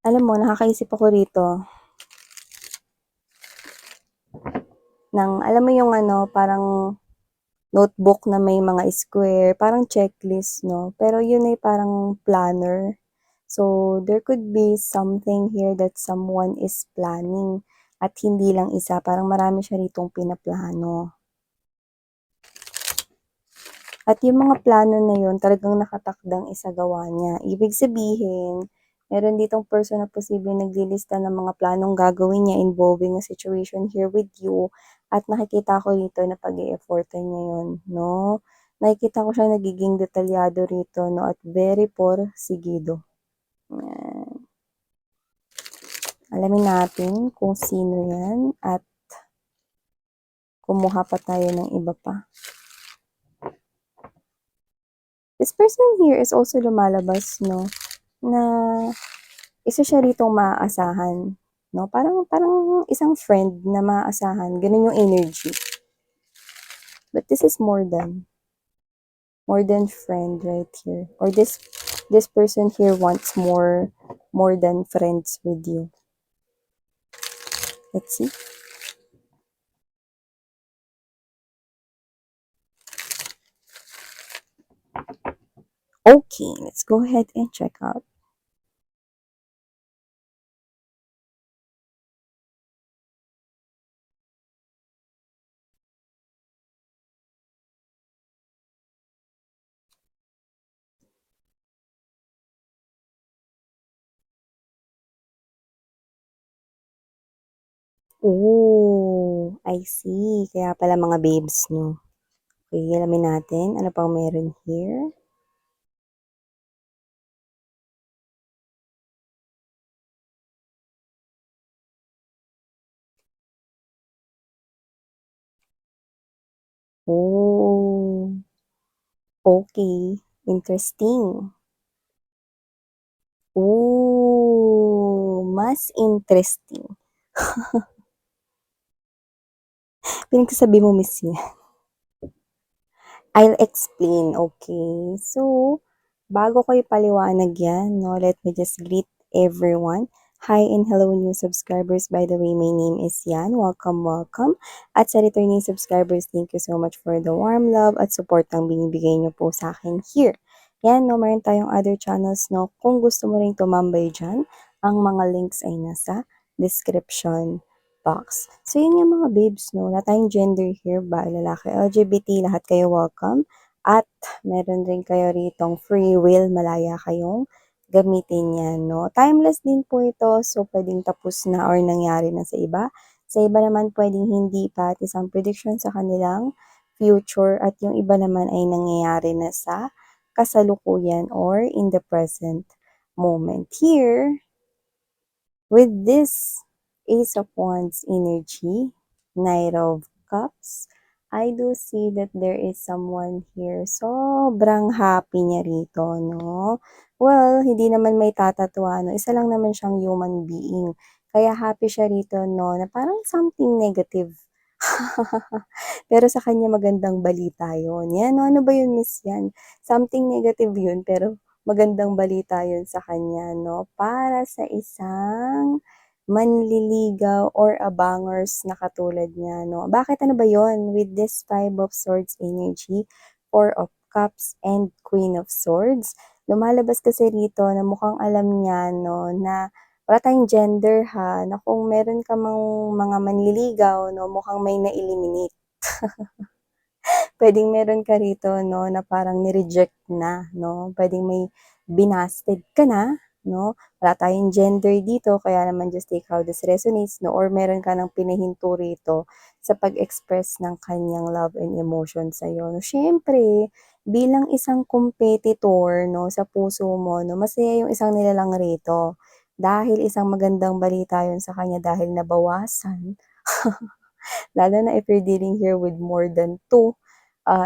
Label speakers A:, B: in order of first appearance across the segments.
A: Alam mo, nakakaisip ako rito ng, alam mo yung ano, parang notebook na may mga square, parang checklist, no? Pero yun ay parang planner. So, there could be something here that someone is planning at hindi lang isa, parang marami siya ritong pinaplano. At yung mga plano na yun, talagang nakatakdang isagawa niya. Ibig sabihin, meron ditong person na posibleng naglilista ng mga planong gagawin niya involving a situation here with you. At nakikita ko rito na pag-i-effortan niya yun, no? Nakikita ko siya nagiging detalyado rito, no? At very porsigido. Yan. Alamin natin kung sino yan at kumuha pa tayo ng iba pa. This person here is also lumalabas, no? Na isa siya ritong maaasahan, no? Parang isang friend na maaasahan, ganun yung energy. But this is more than friend right here. Or this person here wants more than friends with you. Let's see. Okay, let's go ahead and check out. Oh, I see. Kaya pala mga babes, no? Okay, alamin natin. Ano pang meron here? Oh, okay. Interesting. Oh, mas interesting. Pinagsasabi mo, miss yan. I'll explain, okay? So, bago ko ipaliwanag yan, no, let me just greet everyone. Hi and hello new subscribers. By the way, my name is Yan. Welcome, welcome. At sa returning subscribers, thank you so much for the warm love at support ang binibigay niyo po sa akin here. Yan, no, mayroon tayong other channels, no. Kung gusto mo ring tumambay dyan, ang mga links ay nasa description box. So, yun yung mga babes, no? Wala tayong gender here ba? Lalaki, LGBT, lahat kayo welcome. At meron rin kayo ritong free will, malaya kayong gamitin yan, no? Timeless din po ito, so pwedeng tapos na or nangyari na sa iba. Sa iba naman pwedeng hindi pa at isang prediction sa kanilang future at yung iba naman ay nangyayari na sa kasalukuyan or in the present moment. Here, with this Ace of Wands energy, Knight of Cups, I do see that there is someone here. Sobrang happy niya rito, no? Well, hindi naman may tatatwa, no? Isa lang naman siyang human being. Kaya happy siya rito, no? Na parang something negative. Pero sa kanya magandang balita yun. Yan, no? Ano ba yun, miss yan? Something negative yun, pero magandang balita yun sa kanya, no? Para sa isang manliligaw or abangers na katulad niya, no? Bakit ano ba yon? With this Five of Swords energy, Four of Cups, and Queen of Swords, lumalabas kasi rito na mukhang alam niya, no, na wala tayong gender ha, na kung meron ka mang mga manliligaw, no, mukhang may na-eliminate. Pwedeng meron ka rito, no, na parang ni-reject na, no? Pwedeng may binasted ka na, no? Wala tayong gender dito, kaya naman just take how this resonates, no? Or meron ka ng pinahinto rito sa pag-express ng kanyang love and emotion sa'yo. No? Siyempre, bilang isang competitor, no, sa puso mo, no, masaya yung isang nilalang rito. Dahil isang magandang balita yun sa kanya dahil nabawasan. Lalo na if you're dealing here with more than two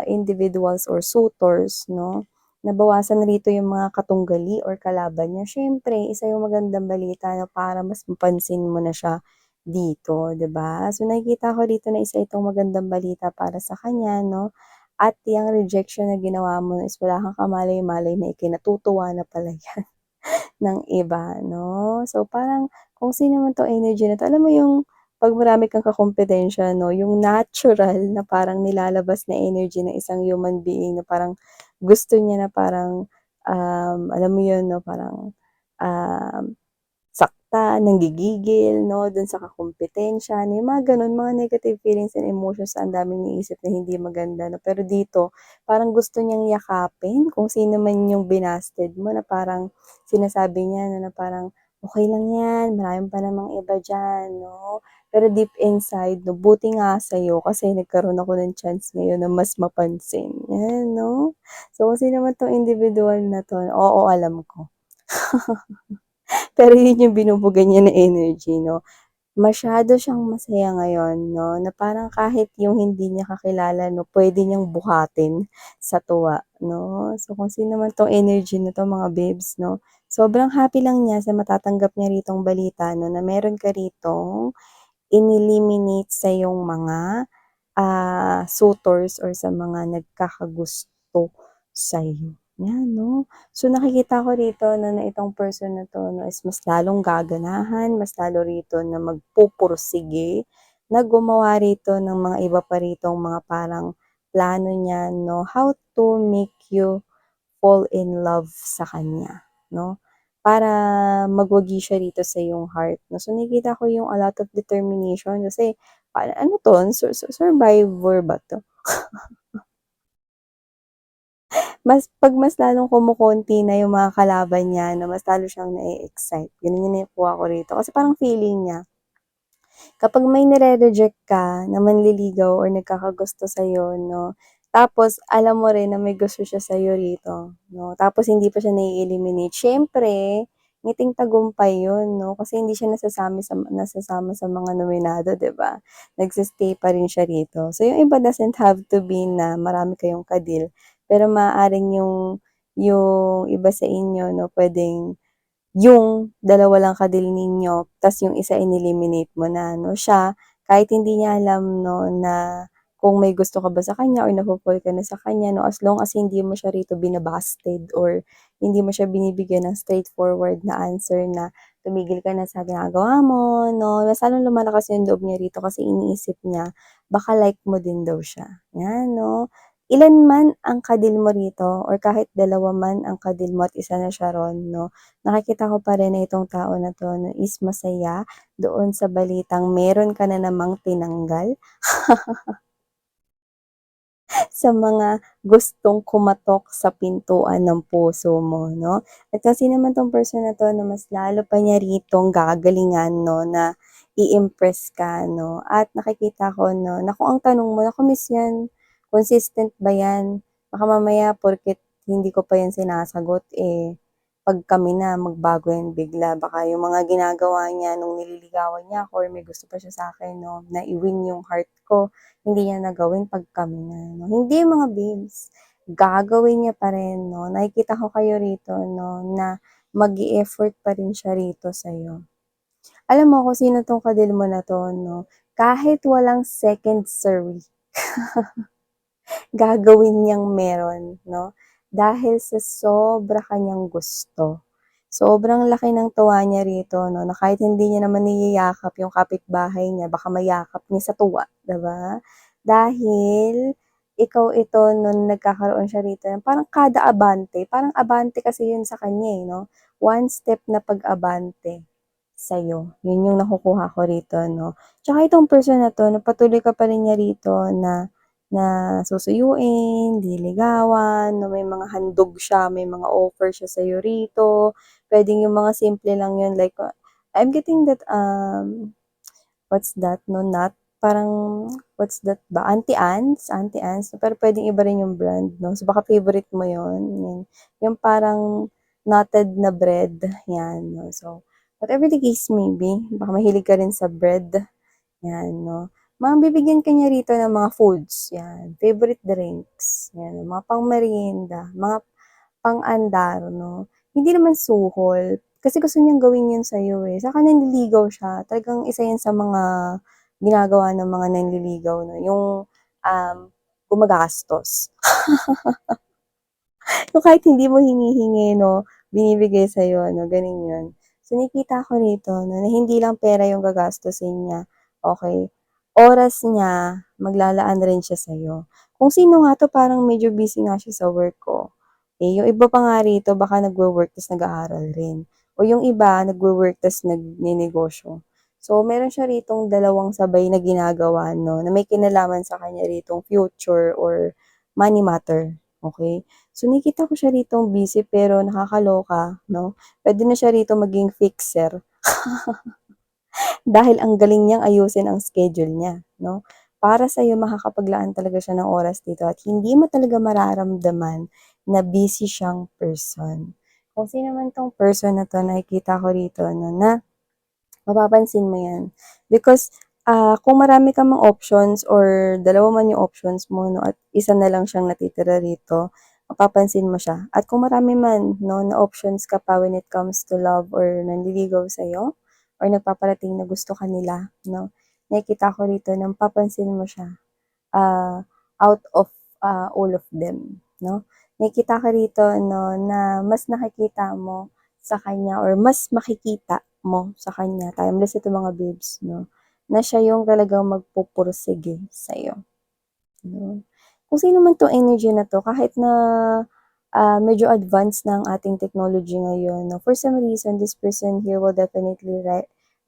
A: individuals or suitors, no? Nabawasan rito yung mga katunggali or kalaban niya. Siyempre, isa yung magandang balita na para mas mapansin mo na siya dito, 'di ba? So nakikita ko dito na isa itong magandang balita para sa kanya, no? At yung rejection na ginawa mo is wala kang kamalay-malay na ikinatutuwa na pala yan. ng iba 'no. So, parang kung sino man 'tong energy na 'to, alam mo yung 'pag marami kang kakumpetensya 'no, yung natural na parang nilalabas na energy ng isang human being na parang gusto niya na parang, alam mo yun 'no, parang, um saktan, nanggigigil 'no, dun sa kakumpetensya, yung mga gano'n, mga negative feelings and emotions ang daming iniisip na hindi maganda 'no. Pero dito, parang gusto niyang yakapin kung sino man yung binasted mo na parang sinasabi niya na parang, "Okey lang 'yan, marami pa namang iba diyan 'no." Pero deep inside 'no, buti nga sa'yo kasi nagkaroon ako ng chance ngayon na mas mapansin, 'yan 'no. So, kung sino man 'tong individual na 'to, oo, alam ko. Pero yun yung binubuga niya na energy 'no. Masyado siyang masaya ngayon 'no, na parang kahit yung hindi niya kakilala 'no, puwede niyang buhatin sa tuwa 'no. So, kung sino man 'tong energy na 'to mga babes 'no, sobrang happy lang niya sa matatanggap niya ritong balita 'no, na meron ka ritong ineliminate sa iyong mga, suitors or sa mga nagkakagusto sa'yo, 'yan 'no. So, nakikita ko rito na itong person na 'to 'no is mas lalong gaganahan, mas lalo rito na magpupursige, na gumawa rito ng mga iba pa ritong mga parang plano niya 'no, how to make you fall in love sa kanya 'no, para magwagi siya rito sa iyong heart 'no. So, nakikita ko yung a lot of determination kasi ano 'to, survivor ba 'to? 'Pag mas lalong kumukonti na yung mga kalaban niya 'no, mas lalo siyang na-e-excite, gano'n yung nakuha ko rito. Kasi parang feeling niya kapag may nire-reject ka na manliligaw or nagkakagusto sa'yo 'no, tapos alam mo rin na may gusto siya sa'yo rito 'no, tapos hindi pa siya nai-eliminate, siyempre ngiting tagumpay 'yun 'no, kasi hindi siya nasasama sa mga nominado 'di ba? Nagse-stay pa rin siya rito. So yung iba doesn't have to be na marami kayong ka-deal, pero maaaring yung iba sa inyo 'no, puwedeng yung dalawa lang ka-deal ninyo ta's yung isa ineliminate mo na 'no. Siya kahit hindi niya alam 'no na kung may gusto ka ba sa kanya or nafo-fall ka na sa kanya 'no, as long as hindi mo siya rito bina-busted or hindi mo siya binibigyan ng straightforward na answer na tumigil ka na sa ginagawa mo 'no, mas lalong lumalakas yung loob niya rito kasi iniisip niya baka like mo din daw siya, 'yan 'no. Ilan man ang ka-deal mo rito or kahit dalawa man ang ka-deal mo at isa na siya ron 'no, nakikita ko pa rin na itong tao na 'to 'no is masaya doon sa balitang meron ka na namang tinanggal sa mga gustong kumatok sa pintuan ng puso mo 'no. At kasi naman 'tong person na 'to na mas lalo pa niya ritong gagalingan 'no na i-impress ka 'no at nakikita ko 'no na kung ang tanong mo, "Naku Miss 'yan, consistent ba 'yan? Baka mamaya porket hindi ko pa 'yan sinasagot, 'pag kami na magbago 'yan bigla." Baka yung mga ginagawa niya nung nililigawan niya ako or may gusto pa siya sa'kin 'no, na i-win yung heart ko, hindi niya na gawin 'pag kami na 'no. Hindi mga babes, gagawin niya pa rin 'no. Nakikita ko kayo rito 'no, na mag-e-effort pa rin siya rito sa'yo. Alam mo kung sino 'tong ka-deal mo na 'to 'no, kahit walang second sorry gagawin niyang meron 'no, dahil sa sobra kanyang gusto. Sobrang laki ng tuwa niya rito 'no, na kahit hindi niya naman niyayakap yung kapitbahay niya, baka mayakap niya sa tuwa, 'di ba? Dahil ikaw ito nun nagkakaroon siya rito ng parang kada abante, parang abante kasi yun sa kanya, no? One step na pag-abante sa'yo, yun yung nakukuha ko rito 'no. Tsaka itong person na 'to 'no, patuloy ka pa rin niya rito na na susuyuin, liligawan 'no, may mga handog siya, may mga offer siya sa'yo rito. Puwedeng yung mga simple lang yun like, I'm getting that, what's that 'no, nut, parang what's that ba, Auntie Anne's, pero puwedeng iba rin yung brand 'no, so baka favorite mo yun, yan. Yung parang knotted na bread, yan 'no. So, whatever the case may be, baka mahilig ka rin sa bread, yan 'no. Bibigyan ka niya rito ng mga foods, yan, favorite drinks, yan, mga pang-merienda, mga pang-andar 'no. Hindi naman suhol, kasi gusto niyang gawin 'yun sa'yo, saka nanliligaw siya, talagang isa 'yan sa mga ginagawa ng mga nanliligaw 'no, yung, gumagastos. Yung kahit hindi mo hinihingi 'no, binibigay sa'yo 'no, gano'n 'yun. So nakikita ko rito 'no, na hindi lang pera yung gagastusin niya, okey, oras niya maglalaan rin siya sa'yo. Kung sino nga 'to parang medyo busy nga siya sa work, oh. Eh, yung iba pa nga rito baka nagwo-work ta's nag-aaral rin o yung iba nagwo-work ta's nagnenegosyo. So meron siya ritong dalawang sabay na ginagawa 'no, na may kinalaman sa kanya ritong future or money matter, okey? So nakikita ko siya ritong busy pero nakakaloka 'no, puwede na siya rito maging fixer dahil ang galing niyang ayusin ang schedule niya 'no. Para sa'yo makakapaglaan talaga siya ng oras dito at hindi mo talaga mararamdaman na busy siyang person. Kung sino man 'tong person na 'to nakikita ko rito 'no, na mapapansin mo 'yan. Because, kung marami ka mang options or dalawa man yung options mo 'no at isa na lang siyang natitira rito, mapapansin mo siya. At kung marami man 'no na options ka pa when it comes to love or nanliligaw sa'yo or nagpaparating na gusto ka nila 'no, nakikita ko rito na mapapansin mo siya out of, all of them 'no. Nakikita ka rito 'no na mas nakikita mo sa kanya or mas makikita mo sa kanya, timeless ito mga babes 'no, na siya yung talagang magpupursige sa'yo, 'no. Kung sino man 'tong energy na 'to kahit na, medyo advanced na ang ating technology ngayon 'no, for some reason this person here will definitely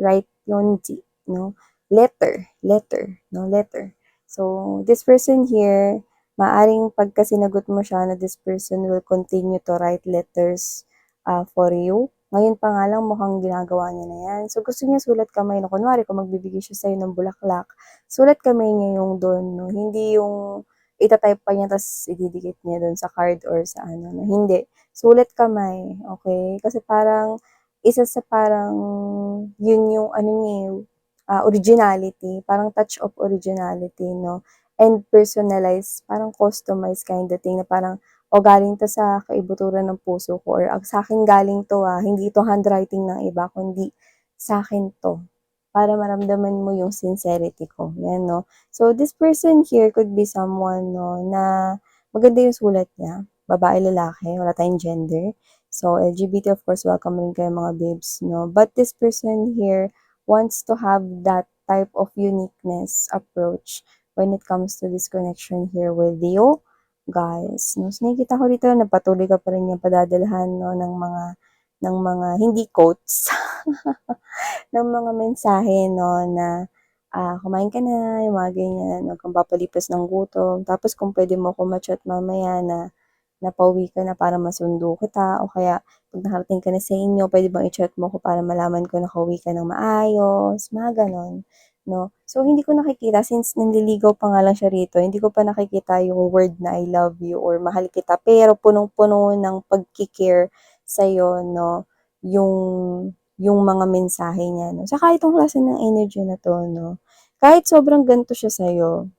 A: write Yonji 'no, letter. So, this person here, maaring pagka sinagot mo siya na this person will continue to write letters, for you. Ngayon pa nga lang mukhang ginagawa niya na 'yan. So, gusto niya sulat kamay na kunwari kung magbibigay siya sa'yo ng bulaklak, sulat kamay niya yung dun 'no, hindi yung ita-type pa niya ta's ididikit niya dun sa card or sa ano 'no, hindi. Sulat kamay, okey? Kasi parang isa sa parang yun yung ano niya, eh, originality, parang touch of originality 'no, and personalized, parang customized kind of thing na parang, "O galing 'to sa kaibuturan ng puso ko," or, "Sa'kin galing 'to, hindi 'to handwriting ng iba kundi sa'kin 'to, para maramdaman mo yung sincerity ko." 'Yan 'no. So, this person here could be someone 'no, na maganda yung sulat niya, babae, lalaki, wala tayong gender. So, LGBT of course welcome rin kayo mga babes 'no. But this person here wants to have that type of uniqueness approach when it comes to this connection here with you guys 'no. So, nakikita ko dito na patuloy ka pa rin niyang padadalhan 'no ng mga hindi quotes, ng mga mensahe 'no na, "Kumain ka na," yung mga ganyan, "Wag kang papalipas ng gutom." Tapos kung puwede mo ako ma-chat mamaya na pauwi ka na para masundo kita o kaya 'pag nakarating ka na sa inyo puwede bang i-chat mo ko para malaman ko nakauwi ka ng maayos, mga gano'n, 'no. So, hindi ko nakikita since nanliligaw pa nga lang siya rito, hindi ko pa nakikita yung word na I love you or mahal kita, pero punong-puno ng pagki-care sa'yo 'no, yung mga mensahe niya 'no. Tsaka itong klase ng energy na 'to 'no, kahit sobrang ganito siya sa'yo,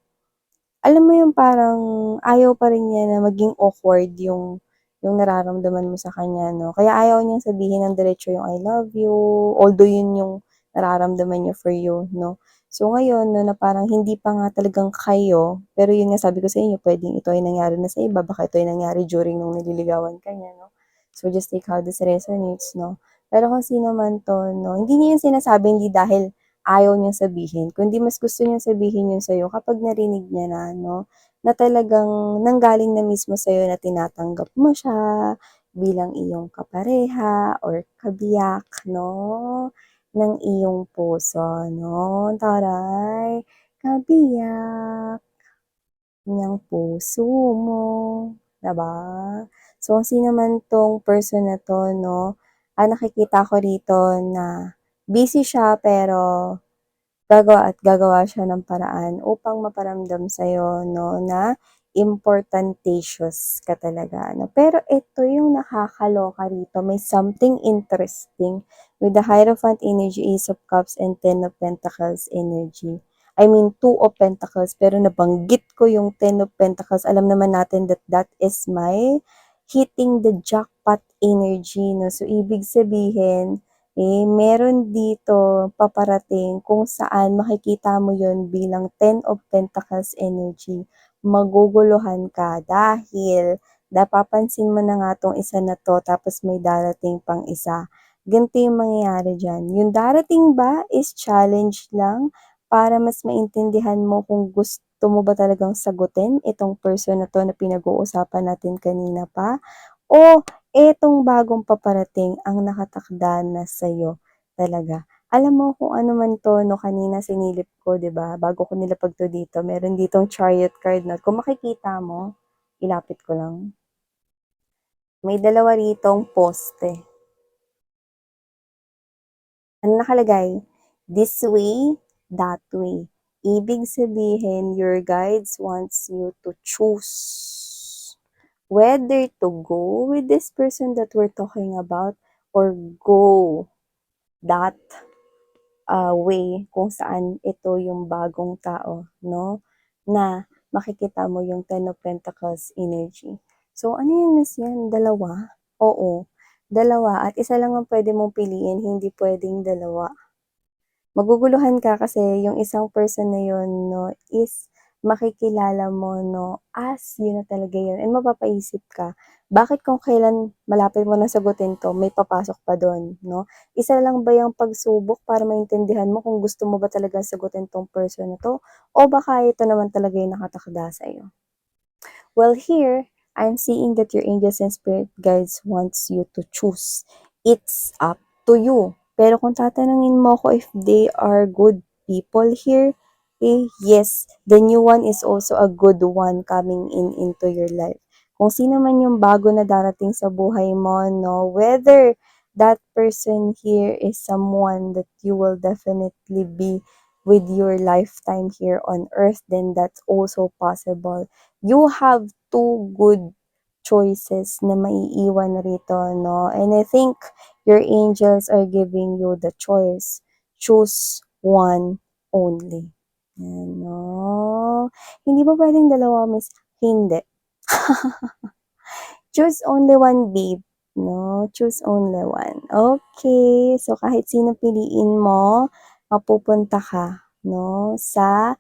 A: alam mo yung parang ayaw pa rin niya na maging awkward yung nararamdaman mo sa kanya 'no, kaya ayaw niyang sabihin ng diretso yung I love you, although yun yung nararamdaman niya for you 'no. So ngayon 'no, na parang hindi pa nga talagang kayo, pero yun nga sabi ko sa inyo puwedeng ito ay nangyari na sa iba, baka ito ay nangyari during nung nililigawan ka niya 'no. So just take how this resonates 'no. Pero kung sino man 'to 'no, hindi niya yun sinasabi hindi dahil ayaw niyang sabihin, kundi mas gusto niyang sabihin yun sa'yo kapag narinig niya na 'no, na talagang nanggaling na mismo sa'yo na tinatanggap mo siya bilang iyong kapareha or kabiyak 'no, ng iyong puso 'no, taray, kabiyak niyang puso mo, 'di ba? So, kung sino man 'tong person na 'to 'no, nakikita ko rito na busy siya pero gagawa at gagawa siya ng paraan upang maparamdam sa'yo 'no, na importantatious ka talaga 'no. Pero ito yung nakakaloka rito, may something interesting with the Hierophant energy, Ace of Cups, and Ten of Pentacles energy. I mean, Two of Pentacles, pero nabanggit ko yung Ten of Pentacles. Alam naman natin that that is my hitting the jackpot energy 'no. So, ibig sabihin meron dito paparating kung saan makikita mo yon bilang Ten of Pentacles energy. Maguguluhan ka dahil napapansin mo na nga 'tong isa na 'to tapos may darating pang isa. Ganito yung mangyayari diyan, yung darating ba is challenge lang para mas maintindihan mo kung gusto mo ba talagang sagutin itong person na 'to na pinag-uusapan natin kanina pa, o etong bagong paparating ang nakatakda na sa'yo talaga. Alam mo kung ano man 'to 'no, kanina sinilip ko 'di ba, bago ko nilapag 'to dito meron ditong chariot card 'no, kung makikita mo, ilapit ko lang. May dalawa ritong poste. Ano nakalagay? This way, that way. Ibig sabihin, your guides wants you to choose whether to go with this person that we're talking about or go that way kung saan ito yung bagong tao, no? Na makikita mo yung Ten of Pentacles energy. So, ano yan, Miss Yan? Dalawa? Oo, dalawa. At isa lang ang pwede mong piliin, hindi pwedeng dalawa. Maguguluhan ka kasi yung isang person na yun 'no, is makikilala mo 'no, as yun na talaga yun and mapapaisip ka, bakit kung kailan malapit mo na sagutin 'to may papasok pa dun 'no? Isa lang ba yung pagsubok para maintindihan mo kung gusto mo ba talaga sagutin 'tong person na 'to o baka ito naman talaga yung nakatakda sa'yo? Well, here, I'm seeing that your angels and spirit guides wants you to choose. It's up to you. Pero kung tatanungin mo ko if they are good people here, yes, the new one is also a good one coming in into your life. Kung sino man yung bago na darating sa buhay mo, no, whether that person here is someone that you will definitely be with your lifetime here on earth, then that's also possible. You have two good choices na maiiwan rito, no? And I think your angels are giving you the choice. Choose one only. Yan, no? Hindi ba pwedeng dalawa, miss? Hindi. Choose only one, babe. No? Choose only one. Okay. So, kahit sino piliin mo, mapupunta ka, no? Sa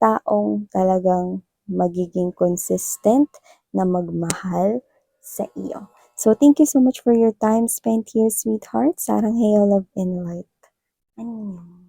A: taong talagang magiging consistent na magmahal sa iyo. So, thank you so much for your time spent here, sweetheart. Sarang hayo, love, and light. Ano